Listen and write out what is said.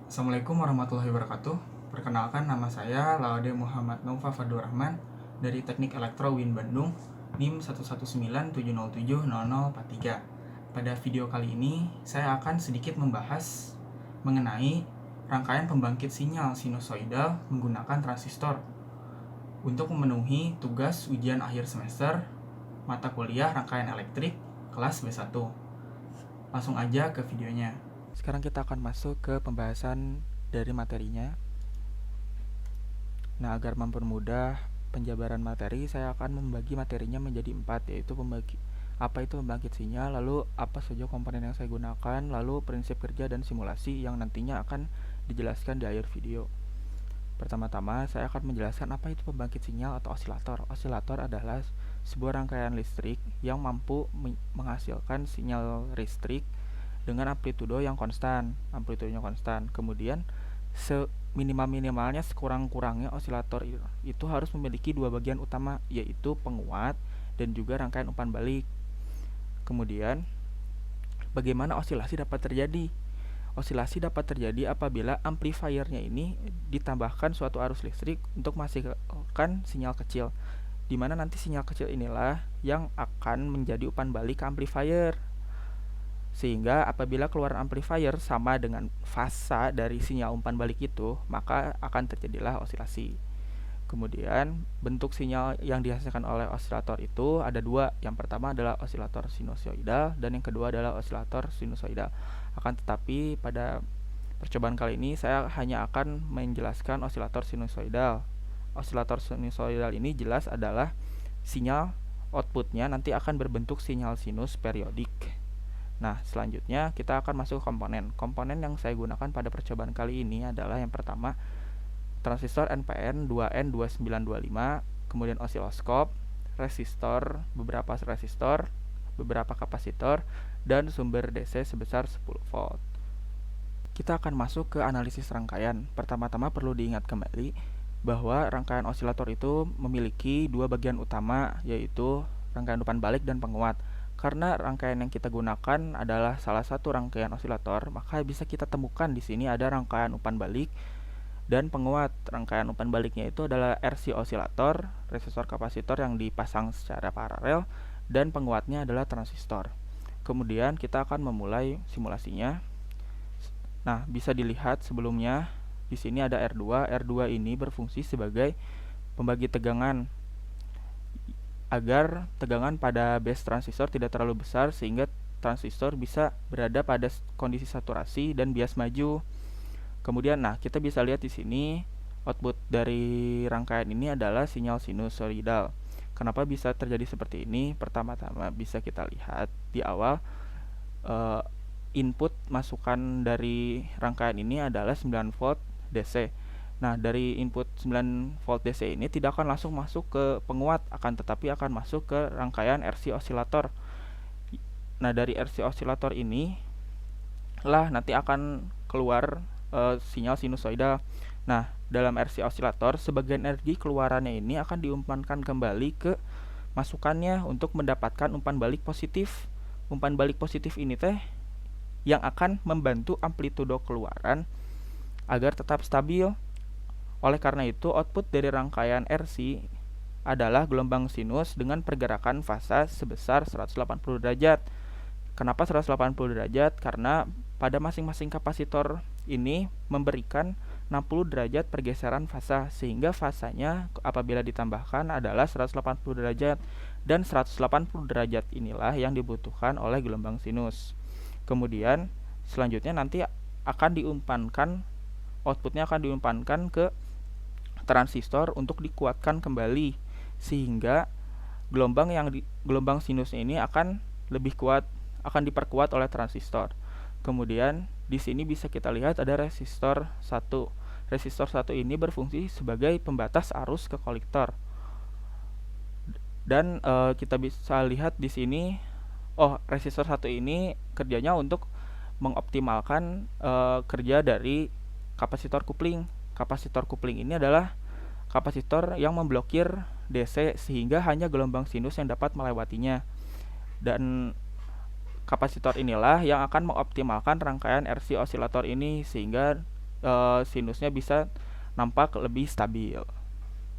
Assalamualaikum warahmatullahi wabarakatuh. Perkenalkan, nama saya Laude Muhammad Nova Fadul Rahman dari Teknik Elektro UIN Bandung, NIM 119707043. Pada video kali ini, saya akan sedikit membahas mengenai rangkaian pembangkit sinyal sinusoidal menggunakan transistor untuk memenuhi tugas ujian akhir semester mata kuliah rangkaian elektrik kelas B1. Langsung aja ke videonya. Sekarang kita akan masuk ke pembahasan dari materinya. Nah, agar mempermudah penjabaran materi, saya akan membagi materinya menjadi 4, yaitu apa itu pembangkit sinyal, lalu apa saja komponen yang saya gunakan, lalu prinsip kerja dan simulasi yang nantinya akan dijelaskan di akhir video. Pertama-tama, saya akan menjelaskan apa itu pembangkit sinyal atau osilator. Osilator adalah sebuah rangkaian listrik yang mampu menghasilkan sinyal listrik dengan amplitudo yang konstan, amplitudonya konstan. Kemudian seminimal-minimalnya sekurang-kurangnya osilator itu harus memiliki dua bagian utama, yaitu penguat dan juga rangkaian umpan balik. Kemudian, bagaimana osilasi dapat terjadi? Osilasi dapat terjadi apabila amplifiernya ini ditambahkan suatu arus listrik untuk menghasilkan sinyal kecil, di mana nanti sinyal kecil inilah yang akan menjadi umpan balik ke amplifier. Sehingga apabila keluaran amplifier sama dengan fasa dari sinyal umpan balik itu, maka akan terjadilah osilasi. Kemudian bentuk sinyal yang dihasilkan oleh osilator itu ada dua. Yang pertama adalah osilator sinusoidal dan yang kedua adalah osilator sinusoidal. Akan tetapi pada percobaan kali ini saya hanya akan menjelaskan osilator sinusoidal. Osilator sinusoidal ini jelas adalah sinyal outputnya nanti akan berbentuk sinyal sinus periodik. Nah, selanjutnya kita akan masuk ke komponen. Komponen yang saya gunakan pada percobaan kali ini adalah yang pertama transistor NPN 2N2925, kemudian osiloskop, resistor, beberapa kapasitor, dan sumber DC sebesar 10 volt. Kita akan masuk ke analisis rangkaian. Pertama-tama perlu diingat kembali bahwa rangkaian osilator itu memiliki dua bagian utama, yaitu rangkaian umpan balik dan penguat. Karena rangkaian yang kita gunakan adalah salah satu rangkaian osilator, maka bisa kita temukan di sini ada rangkaian umpan balik dan penguat. Rangkaian umpan baliknya itu adalah RC osilator, resistor kapasitor yang dipasang secara paralel, dan penguatnya adalah transistor. Kemudian kita akan memulai simulasinya. Nah, bisa dilihat sebelumnya di sini ada R2. R2 ini berfungsi sebagai pembagi tegangan agar tegangan pada base transistor tidak terlalu besar sehingga transistor bisa berada pada kondisi saturasi dan bias maju. Kemudian, kita bisa lihat di sini output dari rangkaian ini adalah sinyal sinusoidal. Kenapa bisa terjadi seperti ini? Pertama-tama bisa kita lihat di awal input masukan dari rangkaian ini adalah 9 volt DC. Nah, dari input 9 volt DC ini tidak akan langsung masuk ke penguat, akan tetapi akan masuk ke rangkaian RC osilator. Nah, dari RC osilator ini lah nanti akan keluar sinyal sinusoidal. Nah, dalam RC osilator, sebagian energi keluarannya ini akan diumpankan kembali ke masukannya untuk mendapatkan umpan balik positif. Umpan balik positif ini yang akan membantu amplitudo keluaran agar tetap stabil. Oleh karena itu, output dari rangkaian RC adalah gelombang sinus dengan pergerakan fasa sebesar 180 derajat. Kenapa 180 derajat? Karena pada masing-masing kapasitor ini memberikan 60 derajat pergeseran fasa, sehingga fasanya apabila ditambahkan adalah 180 derajat, dan 180 derajat inilah yang dibutuhkan oleh gelombang sinus. Kemudian selanjutnya nanti akan diumpankan, outputnya akan diumpankan ke transistor untuk dikuatkan kembali, sehingga gelombang sinusnya ini akan lebih kuat, akan diperkuat oleh transistor. Kemudian di sini bisa kita lihat ada resistor 1. Resistor 1 ini berfungsi sebagai pembatas arus ke kolektor. Dan kita bisa lihat di sini, resistor 1 ini kerjanya untuk mengoptimalkan kerja dari kapasitor coupling. Kapasitor coupling ini adalah kapasitor yang memblokir DC sehingga hanya gelombang sinus yang dapat melewatinya. Dan kapasitor inilah yang akan mengoptimalkan rangkaian RC osilator ini sehingga sinusnya bisa nampak lebih stabil.